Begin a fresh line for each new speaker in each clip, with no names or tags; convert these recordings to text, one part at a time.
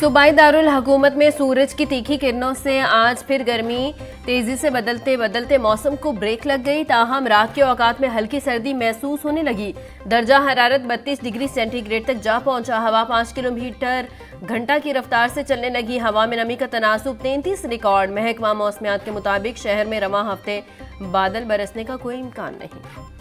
सूबाई दारुल हुकूमत में सूरज की तीखी किरणों से आज फिर गर्मी तेजी से बदलते बदलते मौसम को ब्रेक लग गई। ताहम रात के औकात में हल्की सर्दी महसूस होने लगी। दर्जा हरारत 32 डिग्री सेंटीग्रेड तक जा पहुंचा। हवा 5 किलोमीटर घंटा की रफ्तार से चलने लगी। हवा में नमी का तनासुब 33 रिकॉर्ड। महकमा मौसमियात के मुताबिक शहर में रवां हफ्ते बादल बरसने का कोई इम्कान नहीं।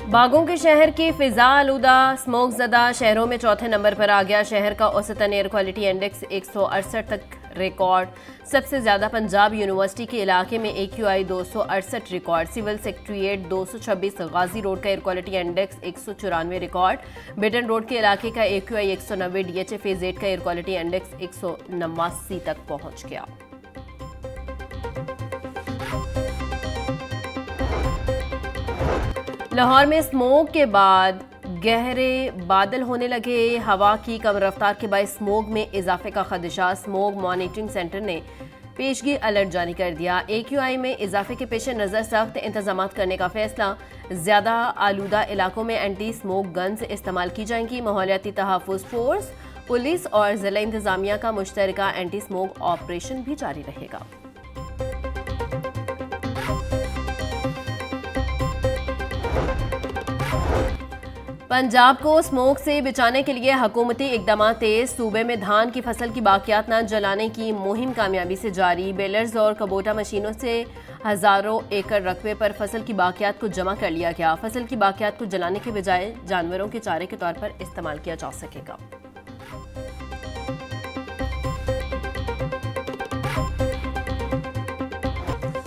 बागों के शहर की फिजा आलूदा स्मोक ज़दा शहरों में चौथे नंबर पर आ गया। शहर का औसतन एयर क्वालिटी इंडेक्स 168 तक रिकॉर्ड। सबसे ज़्यादा पंजाब यूनिवर्सिटी के इलाके में AQI 268 record. Civil secretariat 226। Ghazi road का air quality index 194 record. Bitan road के इलाके का AQI 190। DHA फेज 8 का एयर क्वालिटी इंडेक्स 189 तक पहुँच गया। लाहौर में स्मोक के बाद गहरे बादल होने लगे। हवा की कम रफ्तार के बाद स्मोक में इजाफे का खदशा। स्मोक मॉनिटरिंग सेंटर ने पेशगी अलर्ट जारी कर दिया। AQI में इजाफे के पेश नज़र सख्त इंतजाम करने का फैसला। ज़्यादा आलूदा इलाकों में एंटी स्मोक गन्स इस्तेमाल की जाएंगी। माहौलियाती तहफ़्फ़ुज़ फोर्स, पुलिस और ज़िला इंतजामिया का मुश्तरका एंटी स्मोक ऑपरेशन भी जारी रहेगा। पंजाब को स्मोक से बचाने के लिए हुकूमती इकदाम तेज। सूबे में धान की फसल की बाकियात न जलाने की मुहिम कामयाबी से जारी। बेलर्स और कबोटा मशीनों से हजारों एकड़ रकबे पर फसल की बाकियात को जमा कर लिया गया। फसल की बाकियात को जलाने के बजाय जानवरों के चारे के तौर पर इस्तेमाल किया जा सकेगा।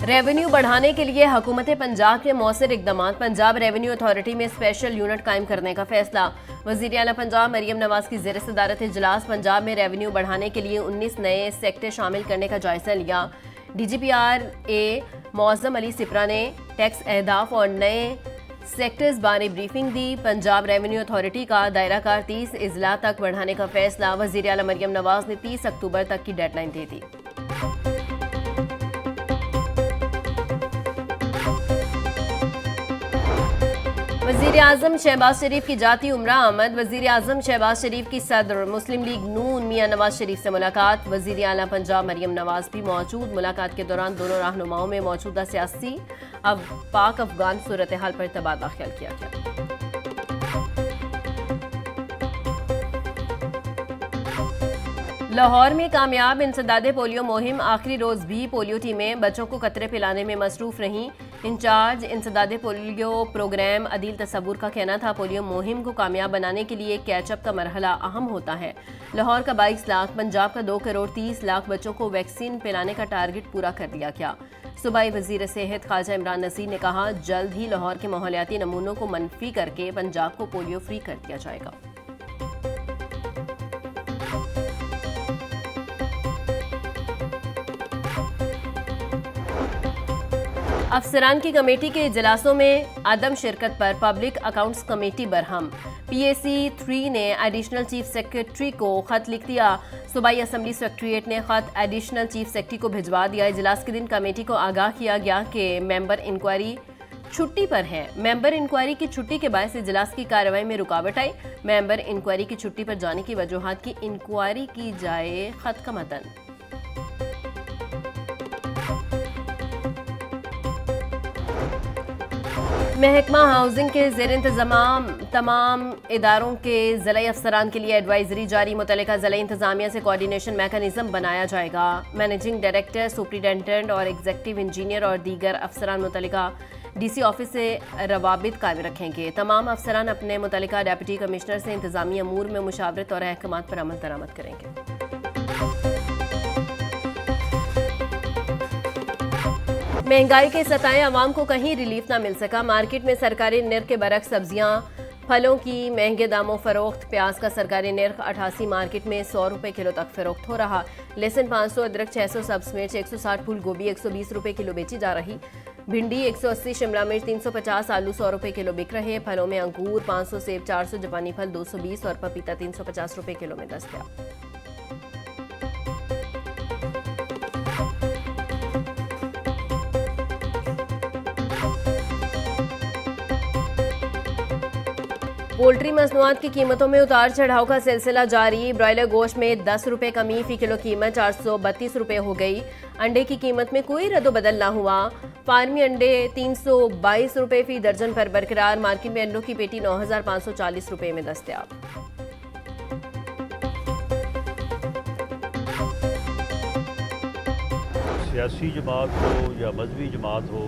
रेवेन्यू बढ़ाने के लिए हुकूमत पंजाब के मौसर इकदाम। पंजाब रेवेन्यू अथॉरिटी में स्पेशल यूनिट कायम करने का फैसला। वज़ीर आला पंजाब मरियम नवाज की ज़ेर सदारत इजलास। पंजाब में रेवेन्यू बढ़ाने के लिए 19 नए सेक्टर शामिल करने का जायजा लिया। DGPRA मौज़म अली सिपरा ने टैक्स अहदाफ और नए सेक्टर्स बारे ब्रीफिंग दी। पंजाब रेवेन्यू अथॉरिटी का दायरा कार 30 अजला तक बढ़ाने का फैसला। वज़ीर आला मरियम नवाज ने 30 अक्टूबर तक की डेडलाइन दे दी। वज़ीर आज़म शहबाज शरीफ की जाती उम्रा आमद। वज़ीर आज़म शहबाज शरीफ की सदर मुस्लिम लीग नून मियां नवाज शरीफ से मुलाकात। वज़ीर आला पंजाब मरियम नवाज भी मौजूद। मुलाकात के दौरान दोनों रहनुमाओं में मौजूदा सियासी पाक अफगान सूरत हाल पर तबादला ख्याल किया गया। लाहौर में कामयाब इंसदादे पोलियो मुहिम। आखिरी रोज भी पोलियो टीमें बच्चों को कतरे पिलाने में मसरूफ रहीं। इंचार्ज इंसदादे पोलियो प्रोग्राम अदील तसव्वुर का कहना था, पोलियो मुहिम को कामयाब बनाने के लिए कैचअप का मरहला अहम होता है। लाहौर का 22 लाख, पंजाब का 2 करोड़ 30 लाख बच्चों को वैक्सीन पिलाने का टारगेट पूरा कर दिया गया। सूबाई वजीर सेहत ख्वाजा इमरान नसीर ने कहा, जल्द ही लाहौर के माहौलियाती नमूनों को मनफी करके पंजाब को पोलियो फ्री कर दिया जाएगा। अफसरान की कमेटी के इजलासों में अदम शिरकत पर public accounts committee Barham. PAC 3 ने एडिशनल चीफ सेक्रेटरी को खत लिख दिया। सूबाई असम्बली सेक्रेटरीट ने खत एडिशनल चीफ सेक्रेटरी को भिजवा दिया। इजलास के दिन कमेटी को आगाह किया गया कि मेंबर इंक्वायरी छुट्टी पर है। मेंबर इंक्वायरी की छुट्टी के बायस इजलास की कार्रवाई में रुकावट आई। मेंबर इंक्वायरी की छुट्टी पर जाने की वजूहात की इंक्वायरी की जाए। खत का मतन। महकमा हाउसिंग के ज़ेर इंतज़ाम तमाम इदारों के ज़िला अफसरान के लिए एडवाइजरी जारी। मुतल्लिका ज़िला इंतज़ामिया से कोऑर्डिनेशन मैकेनिज़्म बनाया जाएगा। मैनेजिंग डायरेक्टर, सुपरिटेंडेंट और एग्जीक्यूटिव इंजीनियर और दीगर अफसरान मुतल्लिका DC ऑफिस से रवाबित कायम रखेंगे। तमाम अफसरान अपने मुतल्लिका डिप्टी कमिश्नर से इंतज़ामी अमूर में मुशावरत और अहकामात पर अमल दरामद करेंगे। महंगाई के सताए अवाम को कहीं रिलीफ ना मिल सका। मार्केट में सरकारी निर्ख के बरक्स सब्जियां फलों की महंगे दामों फरोख्त। प्याज का सरकारी निर्ख 88 मार्केट में 100 रुपये किलो तक फरोख्त हो रहा। लहसुन 500, अदरक 600, सब्ज मिर्च 160, फूल गोभी 120 रुपये किलो बेची जा रही। भिंडी 180, शिमला मिर्च 350, आलू 100 रुपये किलो बिक रहे। फलों में अंगूर 500, सेब 400, जापानी फल 220 और पपीता 350 रुपये किलो में दस्तयाब। पोल्ट्री मसनूआत की कीमतों में उतार चढ़ाव का सिलसिला जारी। ब्रॉयलर गोश्त में 10 रुपये कमी, फी किलो कीमत 432 रुपये हो गई। अंडे की कीमत में कोई रद्दोबदल न हुआ। फार्मी अंडे 322 रुपये फी दर्जन पर बरकरार। मार्केट में अंडों की पेटी 9,540 रुपये में दस्तयाब।
सियासी जमात हो या मजहबी जमात हो,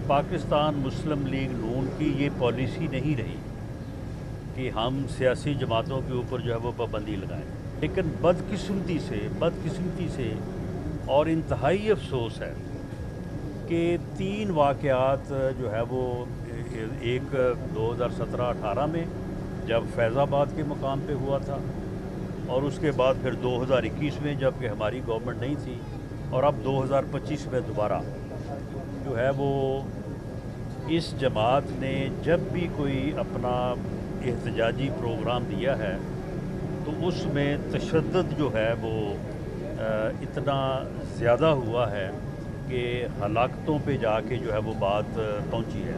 पाकिस्तान मुस्लिम लीग नून की ये पॉलिसी नहीं रही कि हम सियासी जमातों के ऊपर जो है वो पाबंदी लगाएं। लेकिन बदकिस्मती से और इंतहाई अफसोस है कि 3 वाक़यात जो है वो एक 2017-18 में जब फैज़ाबाद के मुकाम पे हुआ था, और उसके बाद फिर 2021 में जबकि हमारी गवर्नमेंट नहीं थी, और अब 2025 में दोबारा जो है वो इस जमात ने जब भी कोई अपना एहतजाजी प्रोग्राम दिया है तो उसमें तशद्दुद जो है वो इतना ज़्यादा हुआ है कि हलाकतों पे जाके जो है वो बात पहुंची है।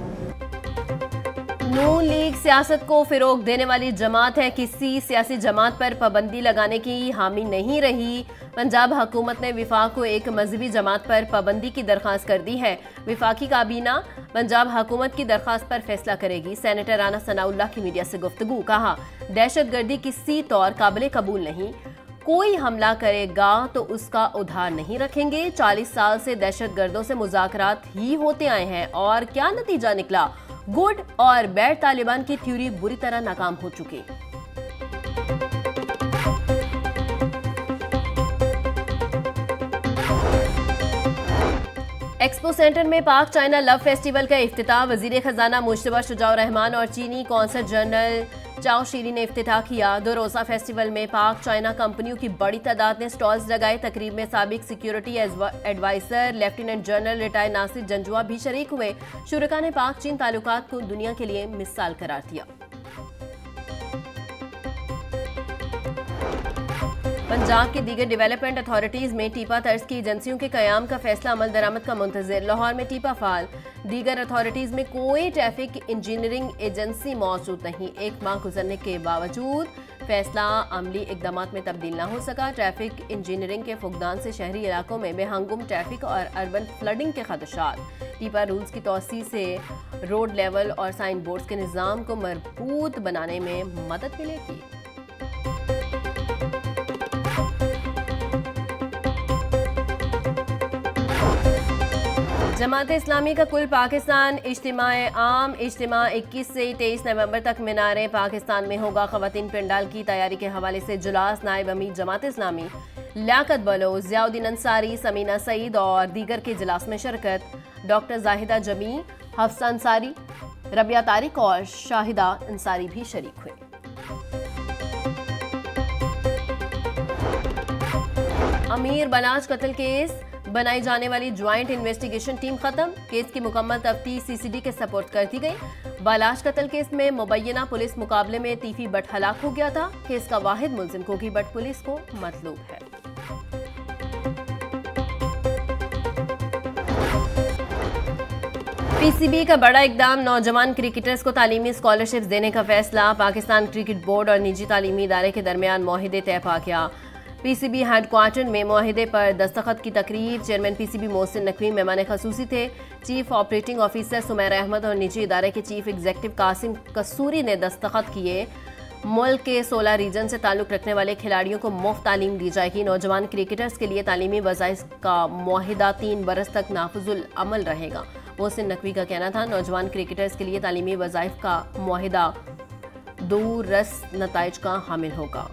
नून लीग सियासत को फिरोग देने वाली जमात है, किसी सियासी जमात पर पाबंदी लगाने की हामी नहीं रही। पंजाब हुकूमत ने विफाक को एक मजहबी जमात पर पाबंदी की दरख्वास्त कर दी है। विफाकी काबीना पंजाब हुकूमत की दरख्वास्त पर फैसला करेगी। सेनेटर राना सनाउल्लाह की मीडिया से गुफ्तगू, कहा दहशतगर्दी किसी तौर काबिल कबूल नहीं, कोई हमला करेगा तो उसका उधार नहीं रखेंगे। 40 साल से दहशतगर्दों से मुज़ाकरात ही होते आए हैं और क्या नतीजा निकला, गुड और बैड तालिबान की थ्योरी बुरी तरह नाकाम हो चुकी। एक्सपो सेंटर में पाक चाइना लव फेस्टिवल का इफ्तिताह। वजीर खजाना मुश्तबा शुजाउर रहमान और चीनी कौंसल जनरल चाओ शीरी ने इफ्तिताह किया। 2 रोज़ा फेस्टिवल में पाक चाइना कंपनियों की बड़ी तादाद ने स्टॉल्स लगाए। तकरीब में साबिक security advisor lieutenant general retired Nasir Janjua भी शरीक हुए। शुरका ने पाक चीन ताल्लुकात को दुनिया के लिए मिसाल करार दिया। पंजाब की दीगर डेवलपमेंट अथॉरिटीज में टीपा तर्ज की एजेंसियों के कयाम का फैसला अमल दरामद का मुंतजर। लाहौर में टीपा फाल, दीगर अथॉरिटीज में कोई ट्रैफिक इंजीनियरिंग एजेंसी मौजूद नहीं। 1 माह गुजरने के बावजूद फैसला अमली इकदाम में तब्दील न हो सका। ट्रैफिक इंजीनियरिंग के फुकदान से शहरी इलाकों में बेहंगुम ट्रैफिक और अर्बन फ्लडिंग के खदशात। टीपा रूल्स की तोसी से रोड लेवल और साइन बोर्ड्स के निज़ाम को मजबूत बनाने में मदद मिलेगी। जमात इस्लामी का कुल पाकिस्तान इज्तिमाए आम इज्तिमा 21 से 23 नवंबर तक मीनारे पाकिस्तान में होगा। ख़वातीन पंडाल की तैयारी के हवाले से जुलास नायब अमीर जमात इस्लामी लियाकत बलोच, ज़ियाउद्दीन अंसारी, समीना सईद और दीगर के इजलास में शिरकत। डॉक्टर जाहिदा जमी, हफ्सा अंसारी, रबिया तारिक और शाहिदा अंसारी भी शरीक हुए। अमीर बनाज कत्ल केस बनाई जाने वाली ज्वाइंट इन्वेस्टिगेशन टीम खत्म। केस की मुकम्मल तफ्तीश सीसीडी के सपोर्ट कर दी गई। बालाज कत्ल केस में मुबैना पुलिस मुकाबले में तीफी बट हलाक हो गया था। केस का वाहिद मुलजिम कोगी बट पुलिस को मतलूब है। पीसीबी का बड़ा इकदाम, नौजवान क्रिकेटर्स को तालीमी स्कॉलरशिप्स देने का फैसला। पाकिस्तान क्रिकेट बोर्ड और निजी तालीमी इदारे के दरमियान मुआहिदे तय पा गया। पीसीबी हेडक्वार्टर में मुआहिदे पर दस्तखत की तकरीब। चेयरमैन पीसीबी मोहसिन नकवी मेहमान खसूसी थे। Chief operating officer Sumaira Ahmed और निजी इदारे के चीफ एग्जीक्यूटिव कासिम कसूरी ने दस्तखत किए। मुल्क के 16 रीजन से ताल्लुक रखने वाले खिलाड़ियों को मुफ्त तालीम दी जाएगी। नौजवान क्रिकेटर्स के लिए तालीमी वज़ाइफ का मुआहिदा 3 बरस तक नाफिजुल अमल रहेगा। मोहसिन नकवी का कहना था, नौजवान क्रिकेटर्स के लिए तालीमी वज़ाइफ का मुआहिदा दूररस नताइज का हामिल होगा।